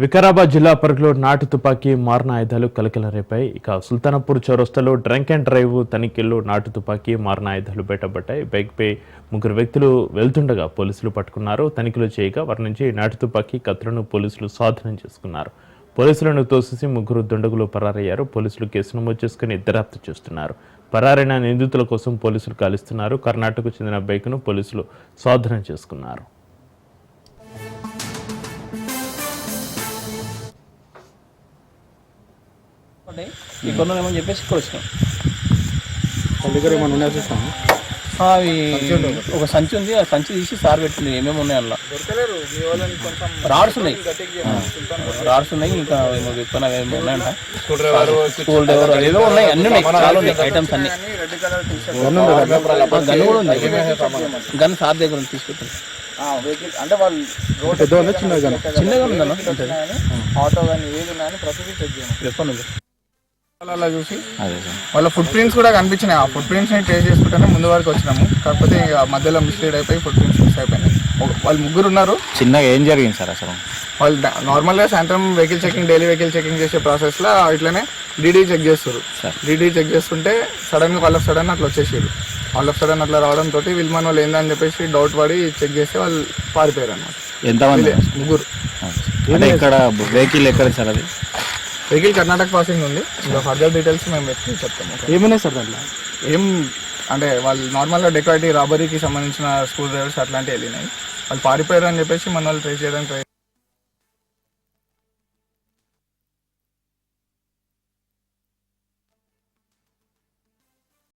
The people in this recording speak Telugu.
వికారాబాద్ జిల్లా పరిధిలో నాటు తుపాకీ మారణ ఆయుధాలు కలకలం రేపాయి. ఇక సుల్తానాపూర్ చౌరస్తాలో డ్రంక్ అండ్ డ్రైవ్ తనిఖీల్లో నాటు తుపాకీ మారణ ఆయుధాలు బయటపడ్డాయి. బైక్పై 3 వ్యక్తులు వెళ్తుండగా పోలీసులు పట్టుకున్నారు. తనిఖీలు చేయగా వారి నుంచి నాటు తుపాకీ కత్తులను పోలీసులు స్వాధీనం చేసుకున్నారు. పోలీసులను తోసేసి 3 దుండగులు పరారయ్యారు. పోలీసులు కేసు నమోదు చేసుకుని దర్యాప్తు చేస్తున్నారు. పరారైన నిందితుల కోసం పోలీసులు గాలిస్తున్నారు. కర్ణాటకకు చెందిన బైక్ను పోలీసులు స్వాధీనం చేసుకున్నారు. ఏమని చెప్పేసి ఇక్కడ వచ్చినాం. అవి ఒక సంచి ఉంది, ఆ సంచి తీసి సార్ పెట్టింది. ఏమేమి ఉన్నాయి అలా రాడ్స్ ఉన్నాయి, ఇంకా విత్తనం ఏమో ఉన్నాయంట. స్కూల్ డ్రైవర్ ఏదో ఉన్నాయి, అన్ని ఉన్నాయి, చాలా ఉన్నాయి ఐటమ్స్ అన్ని. గన్ కూడా ఉంది, గన్ సార్ దగ్గర ఉంది తీసుకొచ్చింది. అంటే వాళ్ళు చిన్నగా ఉందన్న ఆటో కానీ ఏది ఉన్నాయని ప్రతిదీ చెక్ చేయాలి. చెప్పండి అలా చూసి వాళ్ళ ఫుట్ ప్రింట్స్ కూడా కనిపించినాయి. ఆ ఫుట్ ప్రింట్స్ ని ట్రేస్ చేసుకుంటేనే ముందు వరకు వచ్చినాము. కాకపోతే మధ్యలో మిస్లీడ్ అయిపోయి ఫుట్ ప్రింట్స్ మిస్ అయిపోయినాయి. వాళ్ళు 3 ఉన్నారు. చిన్నగా ఏం జరిగింది సార్ అసలు? వాళ్ళు నార్మల్గా సాయంత్రం vehicle checking, daily vehicle checking చేసే ప్రాసెస్లో ఇట్లనే డీడీ చెక్ చేస్తారు. డీడీ చెక్ చేస్తుంటే సడన్గా వాళ్ళ సడన్ అట్లా వచ్చేసారు. వాళ్ళ సడన్ అట్లా రావడంతో వీళ్ళు మన వాళ్ళు ఏందని చెప్పేసి డౌట్ పడి చెక్ చేస్తే వాళ్ళు పారిపోయారు అన్నమాట. ఎంతమంది? 3. ఇక్కడ వెహికల్ ఎక్కడ సార్? అది వెహికల్ కర్ణాటక పాసింగ్ ఉంది. ఇంకా ఫర్దర్ డీటెయిల్స్ మేము వెతికి చెప్తాము. ఏమున్నాయి సార్ దాంట్లో? ఏం అంటే వాళ్ళు నార్మల్గా డెకాయిటీ, రాబరీకి సంబంధించిన స్కూల్ డ్రైవర్స్ అట్లాంటివి వెళ్ళినాయి. వాళ్ళు పారిపోయారు అని చెప్పేసి మన వాళ్ళు ట్రేస్ చేయడానికి